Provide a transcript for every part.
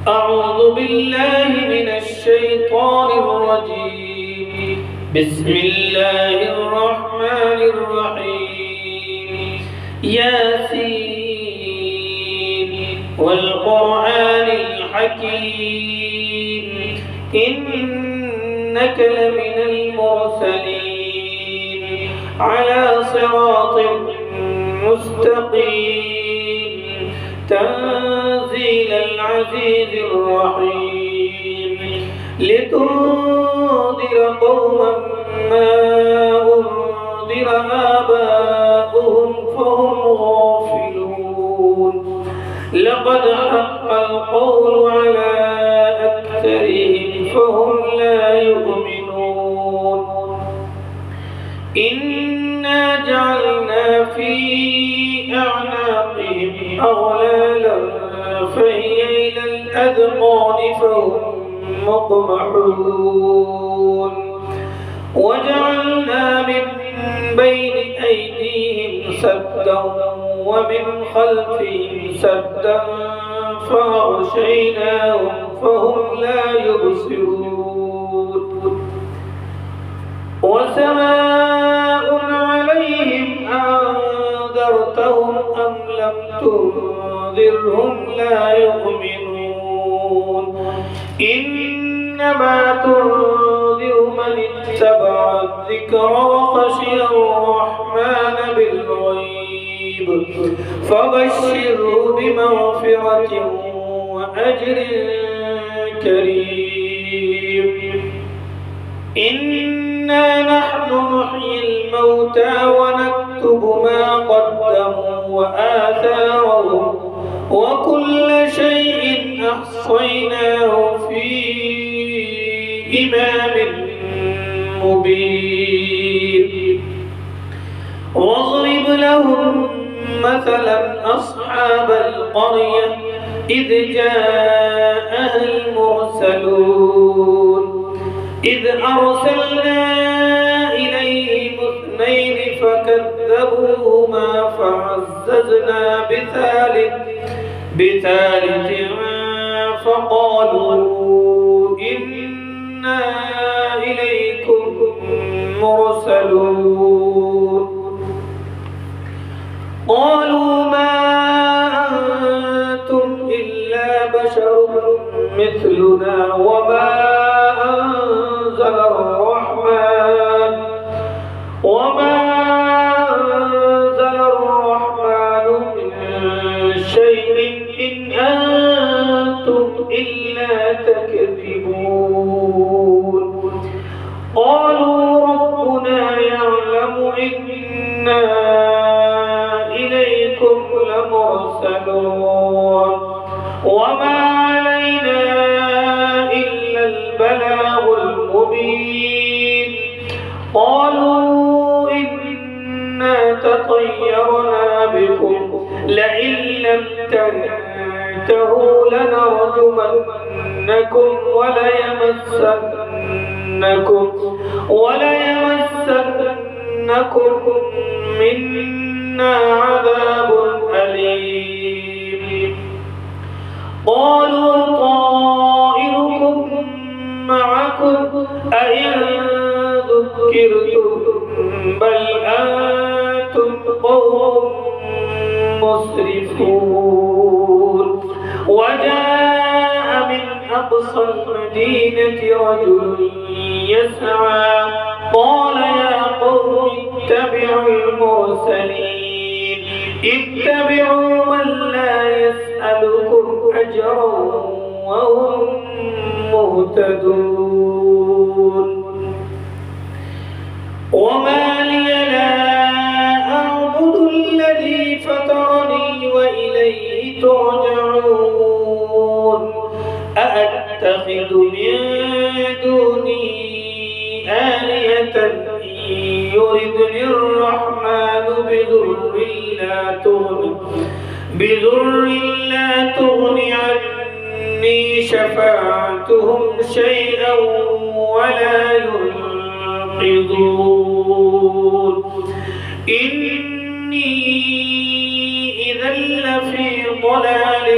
أعوذ بالله من الشيطان الرجيم. بسم الله الرحمن الرحيم. ياسين والقرآن الحكيم إنك لمن المرسلين على صراط مستقيم تنزيل العزيز الرحيم لتنذر قوما ما أنذر آباؤهم فهم غافلون لقد حق القول على أكثرهم فهم لا يؤمنون إنا جعلنا في أعناقهم أغلالا فهي إلى الأذقان فهم مقمحون وجعلنا من بين أيديهم سدا ومن خلفهم سدا فأغشيناهم فهم لا يبصرون وسواء عليهم أنذرتهم أم لم تنذرهم لا يؤمنون إنما تنذر من اتبع الذكر وخشي الرحمن بالغيب فبشره بمغفرة وأجر كريم إنا نحن نحيي الموتى ونكتب ما قدموا وآثارهم وكل شيء أحصيناه في إمام مبين واضرب لهم مثلا أصحاب القرية إذ جاءها المرسلون إذ أرسلنا إليهم اثنين فكذبوهما فعززنا بثالث فقالوا إنا إليكم مرسلون قالوا ما أنتم إلا بشر مثلنا وما أنزل الرحمن من شيء إن أنتم إلا تكذبون قالوا ربنا يعلم إنا إليكم لمرسلون وما علينا إلا البلاغ المبين قالوا إنا تطيرنا بكم لئن لم تنتهوا لنرجمنكم وليمسنكم منا عذاب أليم قالوا طائركم معكم أئن ذكرتم بل أنتم قوم مسرفون وجاء من أقصى المدينة رجل يسعى قال يا قوم اتبعوا المرسلين اتبعوا من لا يسألكم أجرا وهم مهتدون وما لي لا أعبد الذي فطرني وإليه ترجعون أأتخذ من دوني آلهة يردني الرحمن بضر لا تغني عني شفاعتهم شيئا ولا ينقذون إني إذا لفي ضلال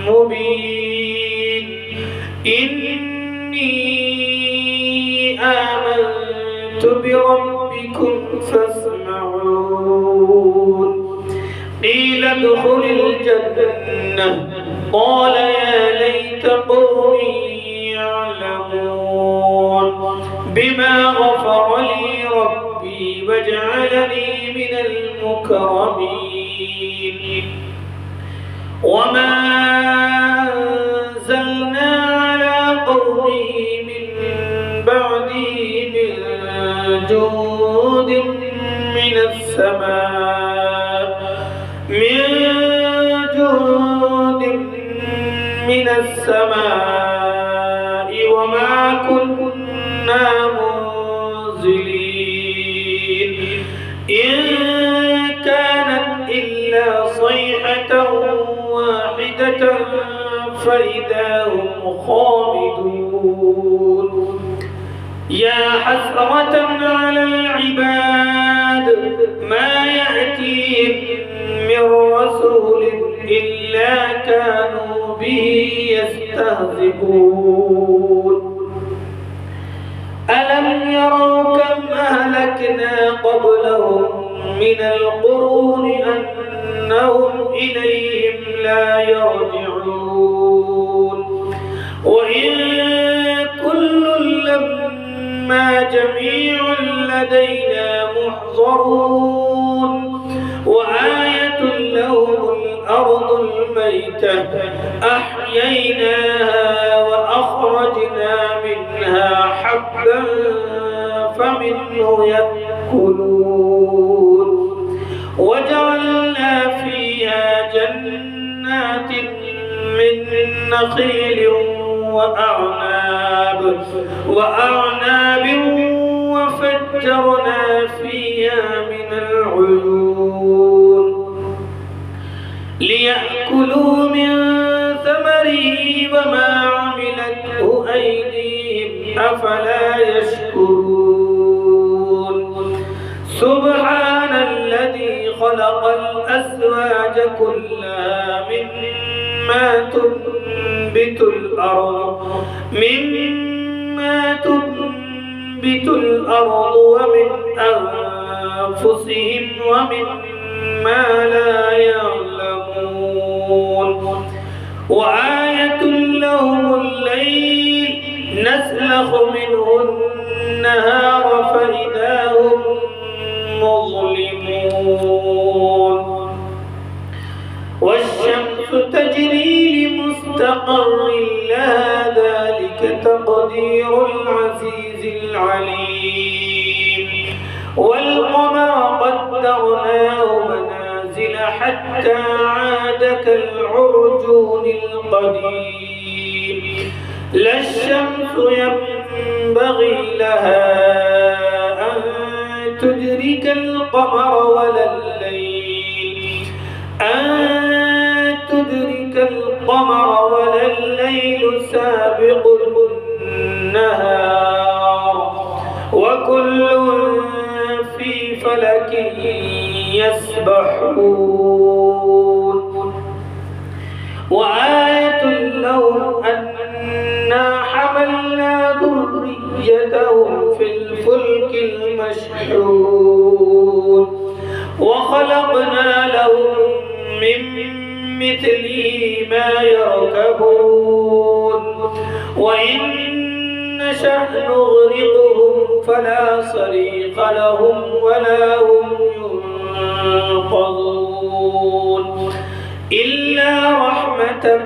مبين إني آمنت بربكم فاسمعون قيل ادخل الجنة قال يا ليت قومي يعلمون بما غفر لي ربي وجعلني من المكرمين وما أنزلنا على قومه من بعده من جود من السماء وما كنا منزلين إن كانت إلا صيحة واحدة فإذا هم خامدون يا حسرة على العباد ما يأتيهم من رسول إلا كانوا به يستهزئون ألم يروا كم أهلكنا قبلهم من القرون أنهم إليهم لا يرجعون وإن كل لما جميع لدينا محضرون وآية لهم الأرض الميتة أحييناها وأخرجنا منها حبا فمنه يأكلون وجعلنا فيها جنات من نخيل وأعناب وفجرنا فيها من العيون ليأكلوا من ثمره وما عملته أيديهم أفلا يشكرون سبحان الذي خلق الأزواج كلها مما تنبت الأرض ومن أنفسهم ومما لا يعلمون وآية لهم الليل نسلخ منه النهار فإذا هم مظلمون والشمس تجري لمستقر لها ذلك تقدير العزيز العليم والقمر قدرناه منازل حتى عاد كالعرجون القديم لا الشمس ينبغي لها أن تدرك القمر ولا الليل سابق النهار وكل في فلك يسبحون وآية لهم أنا حملنا ذريتهم في الفلك المشحون وخلقنا لهم من مثله ما يركبون وإن نشأ نغرقهم فلا صريخ لهم ولا هم ينقذون إلا رحمة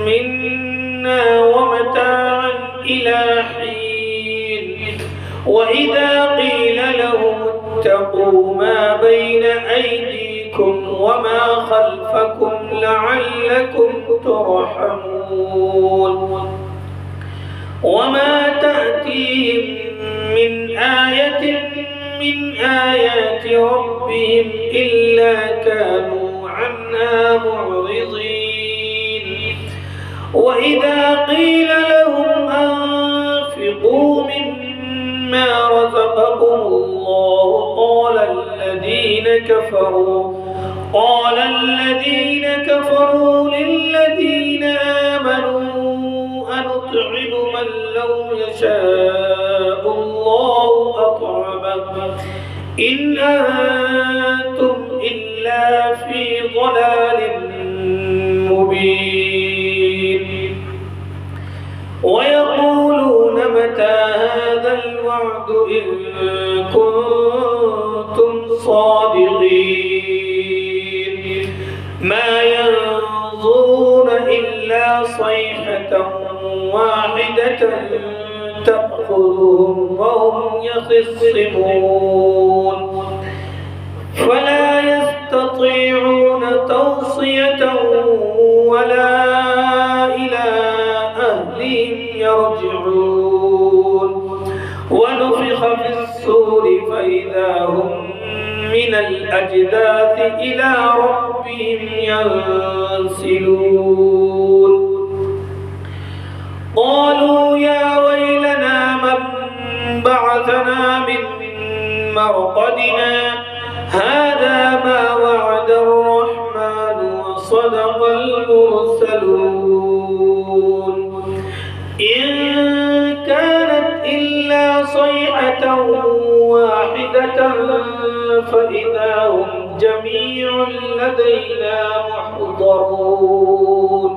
منا ومتاعا إلى حين وإذا قيل لهم اتقوا ما بين أيديكم وما خلفكم لعلكم ترحمون وما تأتيهم من آية من آيات ربهم إلا كانوا عنها معرضين وإذا قيل لهم أنفقوا مما رزقكم الله قال الذين كفروا للذين آمنوا أنطعم من لو يشاء الله أطعمه إن أنتم إلا في ضلال مبين ويقولون متى هذا الوعد إن كنتم صادقين ما ينظرون إلا صيحة واحدة تأخذهم وهم يخصمون فلا يستطيعون توصية ولا إلى أهلهم يرجعون ونفخ في الصور فإذا هم من الأجداث إلى ربهم ينسلون قالوا يا ويلنا من بعثنا من مرقدنا هذا ما وعد الرحمن وصدق المرسلون إن كانت إلا صيحة واحدة فإذا هم جميع لدينا محضرون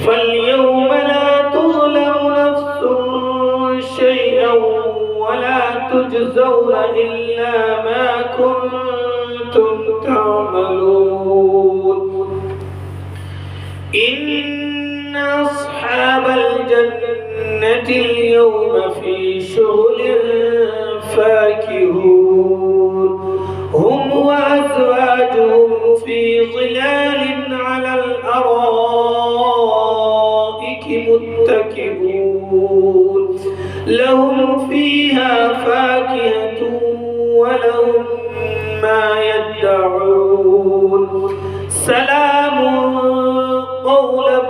فاليوم لا تظلم نفس شيئا ولا تجزون إلا ما كنتم تعملون إن أصحاب الجنة اليوم في شغل فاكهون هم وأزواجهم في ظلال على الأرائك متكئون لهم فيها فاكهة ولهم ما يدعون سلام قولا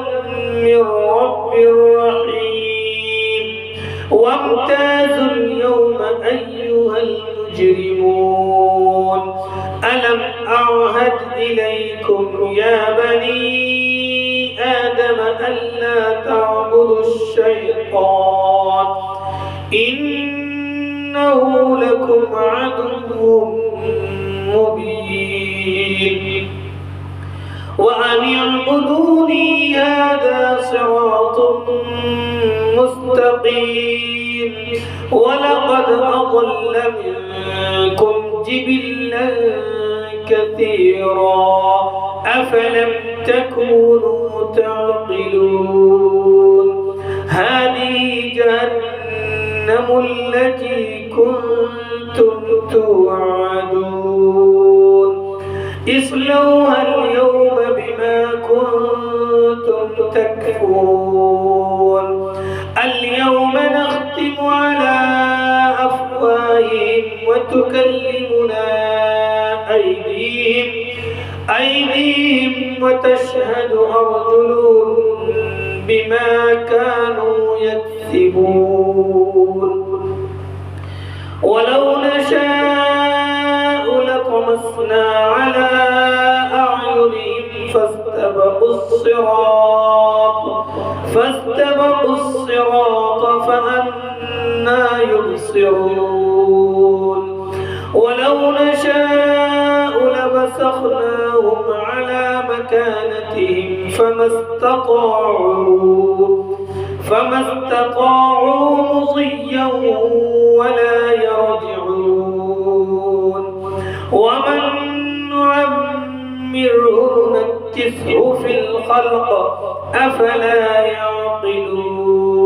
من رب رحيم وامتازوا اليوم أيها المجرمون ألم أعهد إليكم يا بني آدم ألا تعبدوا الشيطان إنه لكم عدو مبين وأن اعبدوني هذا صراط مستقيم ولقد أضل منكم جبلا كثيرا أفلم تكونوا تعقلون هذه جهنم التي كنتم توعدون اصلوها اليوم بما كنتم تكفرون اليوم نختم على أفواههم وتكلمنا أيديهم وتشهد أرجلهم بما كانوا يكسبون ولو نشاء لطمسنا على أعينهم فاستبقوا الصراط فأنى يبصرون ولو نشاء لمسخناهم على مكانتهم فما استطاعوا مضيا ولا يرجعون ومن نعمره نكسه في الخلق أفلا يعقلون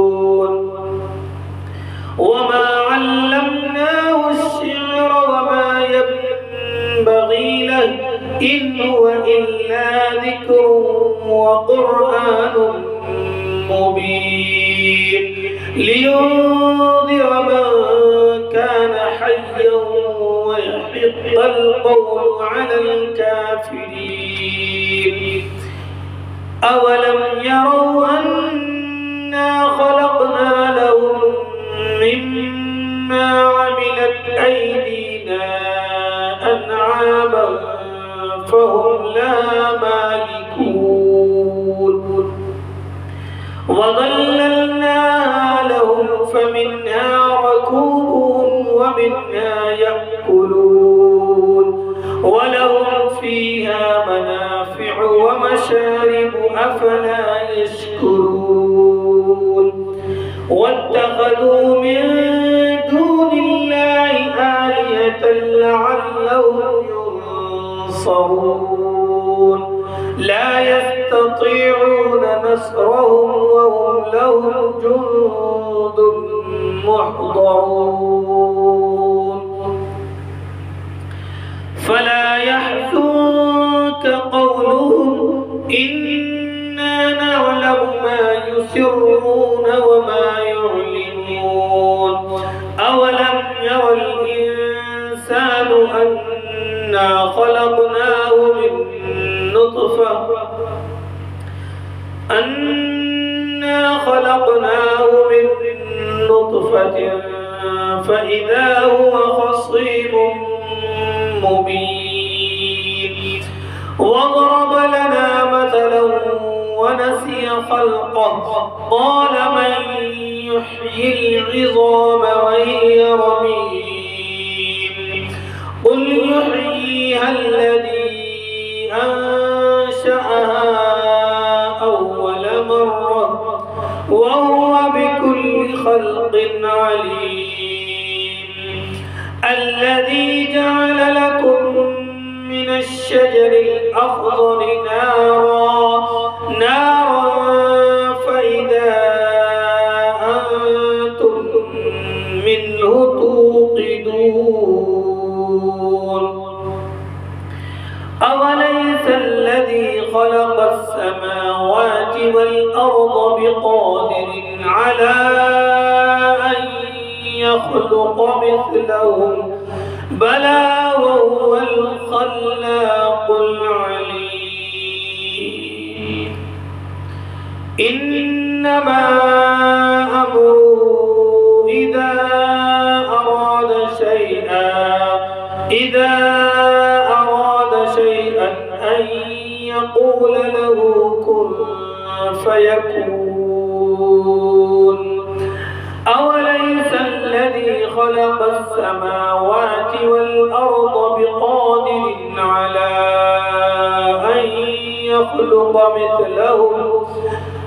وما علمناه الشعر وما ينبغي له إن هو إلا ذكر وقرآن مبين لينذر من كان حيا ويحق القول على الكافرين أولم يروا أنا خلقنا لهم مما عملت أيدينا أنعاما فهم لها مالكون وظللناها فمنها ركوبهم ومنها يأكلون ولهم فيها منافع ومشارب أفلا يشكرون واتخذوا من دون الله آلهة لعلهم ينصرون لا يستطيعون نصرهم وهم لهم جند محضرون فلا يحزنك قولهم إنا نعلم ما يسرون وما يعلنون أولم ير الإنسان أنا خلقناه من نطفة فإذا هو خصيم مبين وضرب لنا مثلا ونسي خلقه قال من يحيي العظام وهي رميم قل يحييها الذي أنشأها أول مرة وهو بكل خلق عليم الذي جعل لكم من الشجر الأخضر نارا فإذا أنتم منه توقدون أوليس الذي خلق السماوات والأرض بقادر على أن يخلق مثلهم بلى وهو الخلاق العليم إنما أمره إذا أراد شيئا أن يقول له كن فيكون أوليس الذي خلق السماوات والأرض بقادر على أن يخلق مثلهم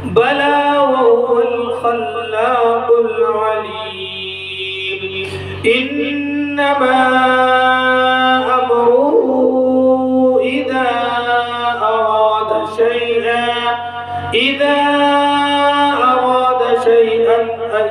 بلى وهو الخلاق العليم إنما أمره إذا أراد شيئا أن